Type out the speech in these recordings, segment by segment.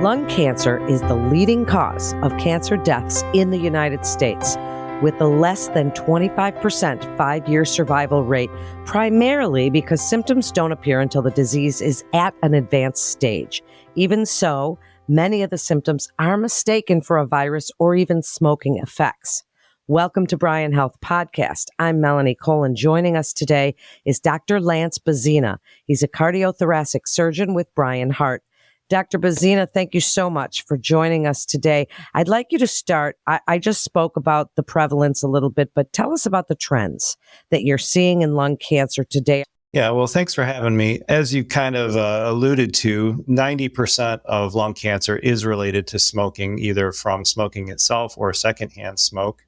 Lung cancer is the leading cause of cancer deaths in the United States, with a less than 25% 5-year survival rate, primarily because symptoms don't appear until the disease is at an advanced stage. Even so, many of the symptoms are mistaken for a virus or even smoking effects. Welcome to Bryan Health Podcast. I'm Melanie Cole, and joining us today is Dr. Lance Bezzina. He's a cardiothoracic surgeon with Bryan Heart. Dr. Bezzina, thank you so much for joining us today. I'd like you to start. I just spoke about the prevalence a little bit, but tell us about the trends that you're seeing in lung cancer today. Yeah, well, thanks for having me. As you kind of alluded to, 90% of lung cancer is related to smoking, either from smoking itself or secondhand smoke.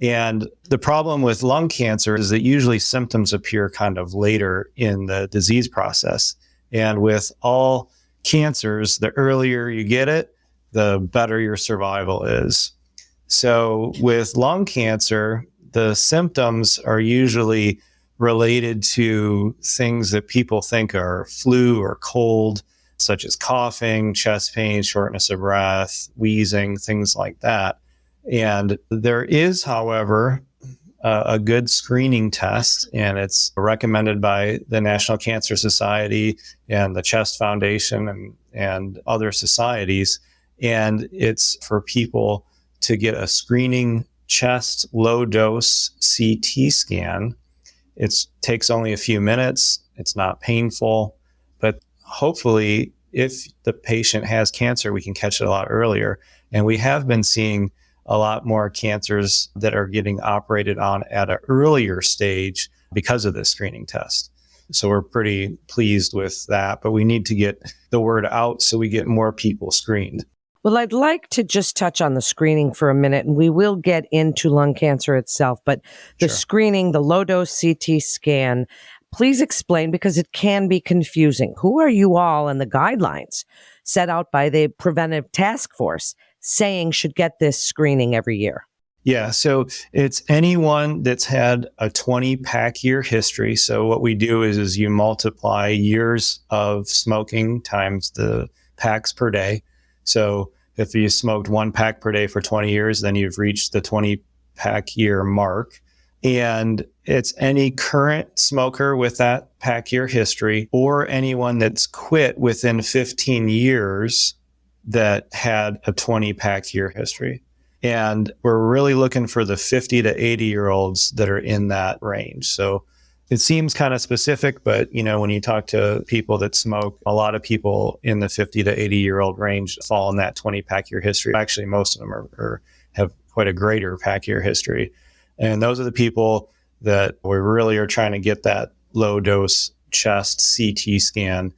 And the problem with lung cancer is that usually symptoms appear kind of later in the disease process. And with all cancers, the earlier you get it, the better your survival is. So with lung cancer, the symptoms are usually related to things that people think are flu or cold, such as coughing, chest pain, shortness of breath, wheezing, things like that. And there is, however, a good screening test, and it's recommended by the National Cancer Society and the Chest Foundation and other societies. And it's for people to get a screening chest low-dose CT scan. It takes only a few minutes. It's not painful, but hopefully if the patient has cancer, we can catch it a lot earlier. And we have been seeing a lot more cancers that are getting operated on at an earlier stage because of this screening test. So we're pretty pleased with that, but we need to get the word out so we get more people screened. Well, I'd like to just touch on the screening for a minute, and we will get into lung cancer itself, but the screening, the low-dose CT scan, please explain, because it can be confusing. Who are you all and the guidelines set out by the Preventive Task Force saying should get this screening every year? Yeah, so it's anyone that's had a 20-pack year history. So what we do is you multiply years of smoking times the packs per day. So if you smoked 1 pack per day for 20 years, then you've reached the 20-pack year mark. And it's any current smoker with that pack year history or anyone that's quit within 15 years that had a 20-pack year history. And we're really looking for the 50 to 80-year-olds that are in that range. So it seems kind of specific, but when you talk to people that smoke, a lot of people in the 50 to 80-year-old range fall in that 20-pack year history. Actually, most of them have quite a greater pack year history. And those are the people that we really are trying to get that low-dose chest CT scan.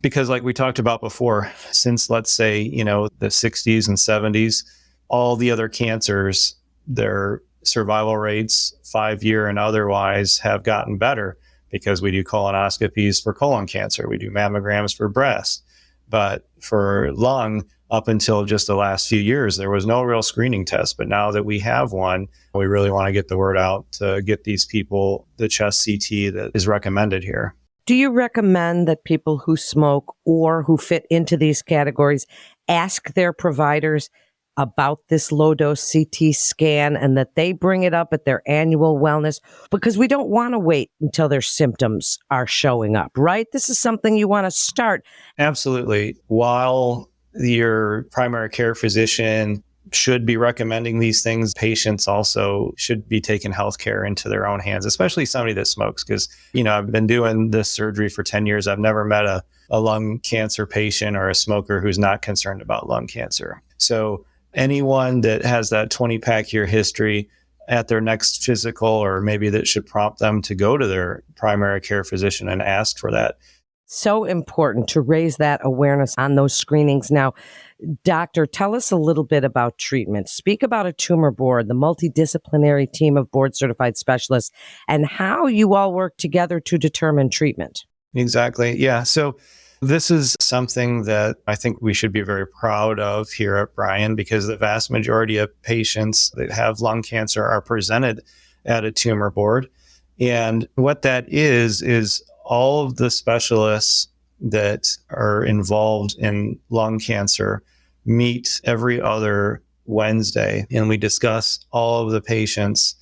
Because like we talked about before, since let's say, the 60s and 70s, all the other cancers, their survival rates, 5-year and otherwise, have gotten better because we do colonoscopies for colon cancer. We do mammograms for breast. But for lung, up until just the last few years, there was no real screening test. But now that we have one, we really want to get the word out to get these people the chest CT that is recommended here. Do you recommend that people who smoke or who fit into these categories ask their providers about this low-dose CT scan and that they bring it up at their annual wellness? Because we don't want to wait until their symptoms are showing up, right? This is something you want to start. Absolutely. While your primary care physician should be recommending these things, patients also should be taking healthcare into their own hands, especially somebody that smokes. Because, I've been doing this surgery for 10 years. I've never met a lung cancer patient or a smoker who's not concerned about lung cancer. So anyone that has that 20-pack year history at their next physical, or maybe that should prompt them to go to their primary care physician and ask for that. So important to raise that awareness on those screenings. Now, doctor, tell us a little bit about treatment. Speak about a tumor board, the multidisciplinary team of board certified specialists, and how you all work together to determine treatment. Exactly. Yeah. So this is something that I think we should be very proud of here at Bryan, because the vast majority of patients that have lung cancer are presented at a tumor board. And what that is all of the specialists that are involved in lung cancer meet every other Wednesday, and we discuss all of the patients.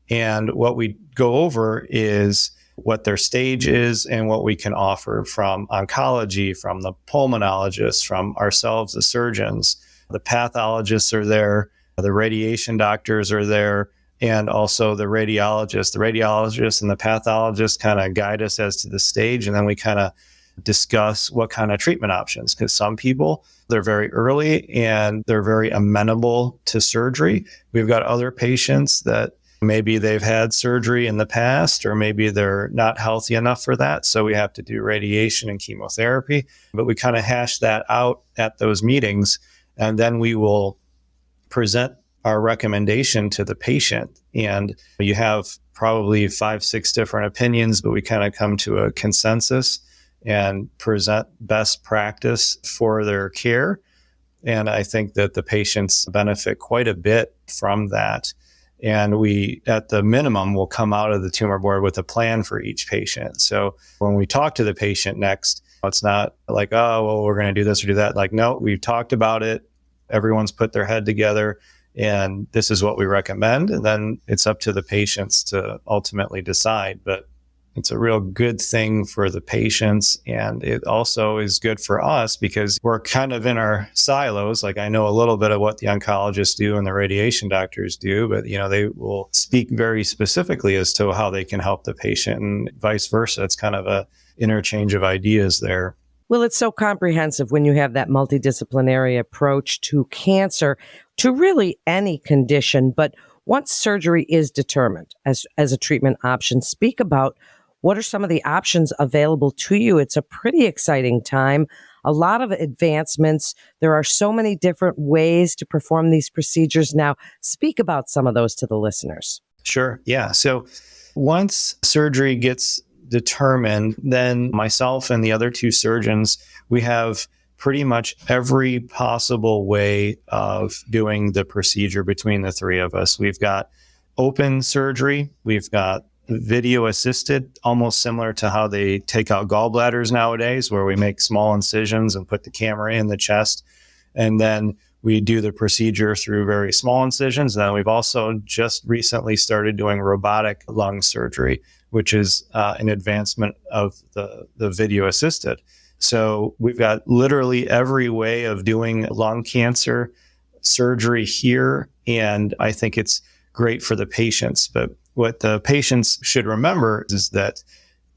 And what we go over is what their stage is and what we can offer from oncology, from the pulmonologists, from ourselves, the surgeons. The pathologists are there, the radiation doctors are there, and also the radiologists. The radiologists and the pathologists kind of guide us as to the stage, and then we kind of discuss what kind of treatment options, because some people, they're very early and they're very amenable to surgery. We've got other patients that maybe they've had surgery in the past, or maybe they're not healthy enough for that. So we have to do radiation and chemotherapy. But we kind of hash that out at those meetings. And then we will present our recommendation to the patient. And you have probably 5, 6 different opinions, but we kind of come to a consensus and present best practice for their care. And I think that the patients benefit quite a bit from that. And we, at the minimum, will come out of the tumor board with a plan for each patient. So when we talk to the patient next, it's not like, oh, well, we're going to do this or do that. Like, no, we've talked about it. Everyone's put their head together, and this is what we recommend. And then it's up to the patients to ultimately decide. But it's a real good thing for the patients. And it also is good for us because we're kind of in our silos. Like, I know a little bit of what the oncologists do and the radiation doctors do, but they will speak very specifically as to how they can help the patient, and vice versa. It's kind of a interchange of ideas there. Well, it's so comprehensive when you have that multidisciplinary approach to cancer, to really any condition. But once surgery is determined as a treatment option, speak about what are some of the options available to you. It's a pretty exciting time, a lot of advancements. There are so many different ways to perform these procedures now. Speak about some of those to the listeners. Sure. Yeah. So once surgery gets determined, then myself and the other 2 surgeons, we have pretty much every possible way of doing the procedure between the 3 of us. We've got open surgery. We've got video assisted, almost similar to how they take out gallbladders nowadays, where we make small incisions and put the camera in the chest. And then we do the procedure through very small incisions. Then we've also just recently started doing robotic lung surgery, which is an advancement of the video assisted. So we've got literally every way of doing lung cancer surgery here. And I think it's great for the patients. But what the patients should remember is that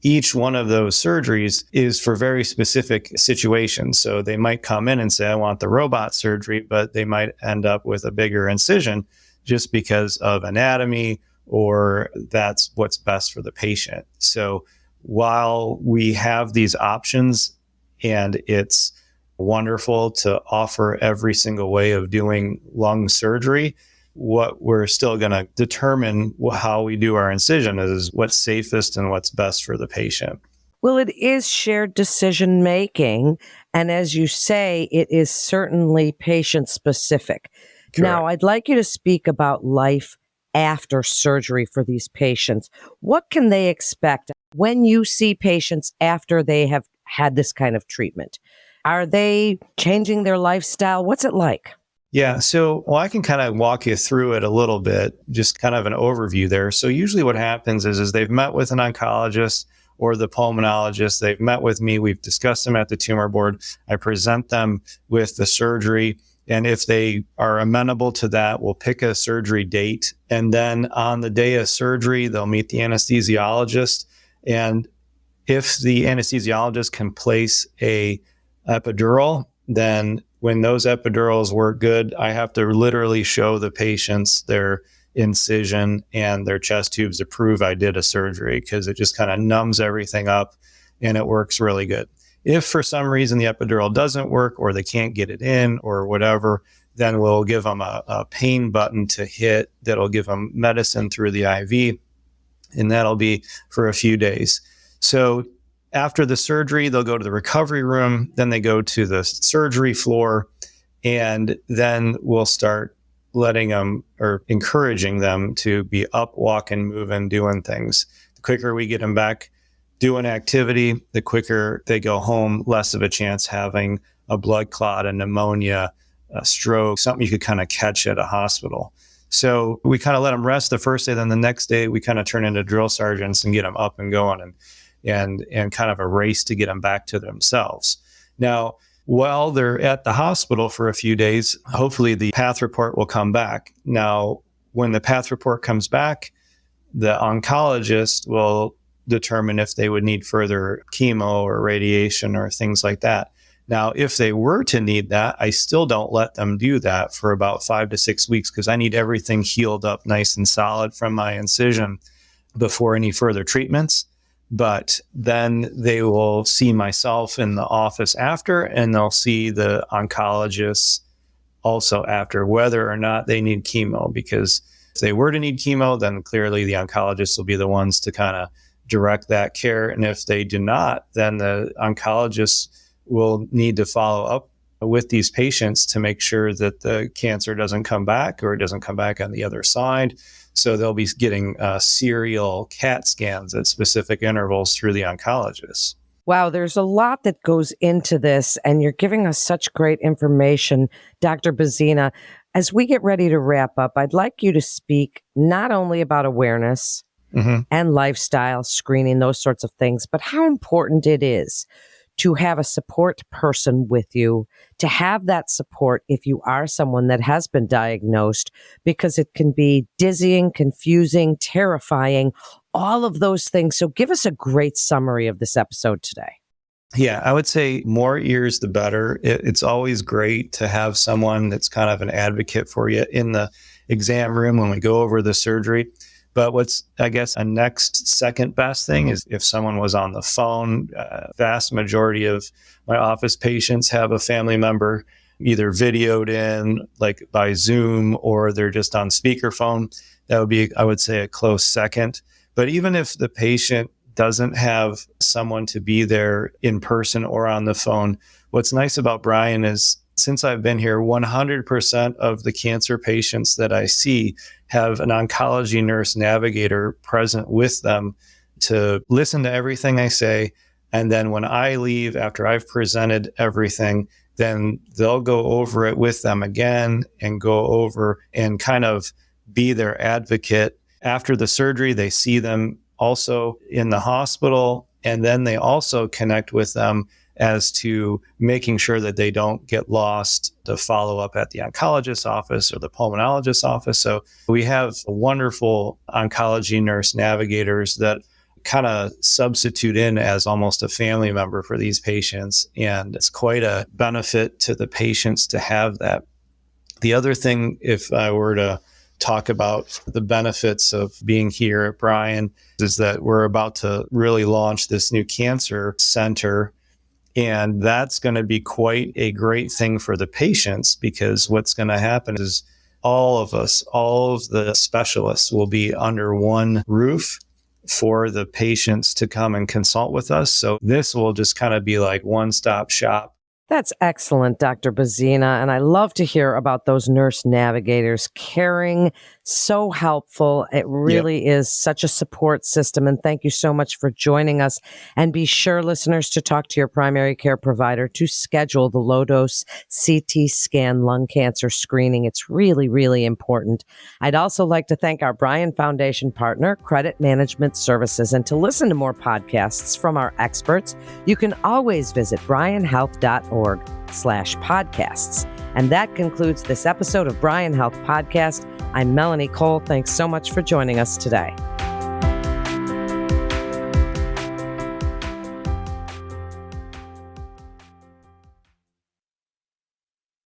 each one of those surgeries is for very specific situations. So they might come in and say, I want the robot surgery, but they might end up with a bigger incision just because of anatomy, or that's what's best for the patient. So while we have these options, and it's wonderful to offer every single way of doing lung surgery, what we're still going to determine how we do our incision is what's safest and what's best for the patient. Well, it is shared decision making. And as you say, it is certainly patient specific. Correct. Now, I'd like you to speak about life after surgery for these patients. What can they expect when you see patients after they have had this kind of treatment? Are they changing their lifestyle? What's it like? Yeah, so I can kind of walk you through it a little bit, just kind of an overview there. So usually what happens is they've met with an oncologist or the pulmonologist. They've met with me. We've discussed them at the tumor board. I present them with the surgery. And if they are amenable to that, we'll pick a surgery date. And then on the day of surgery, they'll meet the anesthesiologist. And if the anesthesiologist can place a epidural, then when those epidurals work good, I have to literally show the patients their incision and their chest tubes to prove I did a surgery, because it just kind of numbs everything up and it works really good. If for some reason the epidural doesn't work, or they can't get it in or whatever, then we'll give them a pain button to hit that'll give them medicine through the IV, and that'll be for a few days. So after the surgery, they'll go to the recovery room, then they go to the surgery floor, and then we'll start letting them, or encouraging them, to be up, walking, moving, doing things. The quicker we get them back do an activity, the quicker they go home, less of a chance having a blood clot, a pneumonia, a stroke, something you could kind of catch at a hospital. So we kind of let them rest the first day. Then the next day, we kind of turn into drill sergeants and get them up and going and kind of a race to get them back to themselves. Now, while they're at the hospital for a few days, hopefully the path report will come back. Now, when the path report comes back, the oncologist will determine if they would need further chemo or radiation or things like that. Now, if they were to need that, I still don't let them do that for about 5 to 6 weeks because I need everything healed up nice and solid from my incision before any further treatments. But then they will see myself in the office after, and they'll see the oncologists also after, whether or not they need chemo. Because if they were to need chemo, then clearly the oncologists will be the ones to kind of direct that care. And if they do not, then the oncologists will need to follow up with these patients to make sure that the cancer doesn't come back or it doesn't come back on the other side. So they'll be getting serial CAT scans at specific intervals through the oncologists. Wow, there's a lot that goes into this, and you're giving us such great information, Dr. Bezzina. As we get ready to wrap up, I'd like you to speak not only about awareness and lifestyle screening, those sorts of things, but how important it is to have a support person with you, to have that support if you are someone that has been diagnosed, because it can be dizzying, confusing, terrifying, all of those things. So give us a great summary of this episode today. Yeah, I would say more ears, the better. It's always great to have someone that's kind of an advocate for you in the exam room when we go over the surgery. But what's, I guess, a next second best thing is if someone was on the phone. Vast majority of my office patients have a family member either videoed in, like by Zoom, or they're just on speakerphone. That would be, I would say, a close second. But even if the patient doesn't have someone to be there in person or on the phone, what's nice about Brian is since I've been here, 100% of the cancer patients that I see have an oncology nurse navigator present with them to listen to everything I say. And then when I leave, after I've presented everything, then they'll go over it with them again and go over and kind of be their advocate. After the surgery, they see them also in the hospital, and then they also connect with them as to making sure that they don't get lost to follow up at the oncologist's office or the pulmonologist's office. So we have wonderful oncology nurse navigators that kind of substitute in as almost a family member for these patients. And it's quite a benefit to the patients to have that. The other thing, if I were to talk about the benefits of being here at Bryan, is that we're about to really launch this new cancer center. And that's going to be quite a great thing for the patients, because what's going to happen is all of us, all of the specialists will be under one roof for the patients to come and consult with us. So this will just kind of be like one-stop shop. That's excellent, Dr. Bezzina. And I love to hear about those nurse navigators, caring, so helpful. It really is such a support system. And thank you so much for joining us. And be sure, listeners, to talk to your primary care provider to schedule the low-dose CT scan lung cancer screening. It's really, really important. I'd also like to thank our Bryan Foundation partner, Credit Management Services. And to listen to more podcasts from our experts, you can always visit bryanhealth.org/podcasts. And that concludes this episode of Bryan Health Podcast. I'm Melanie Cole. Thanks so much for joining us today.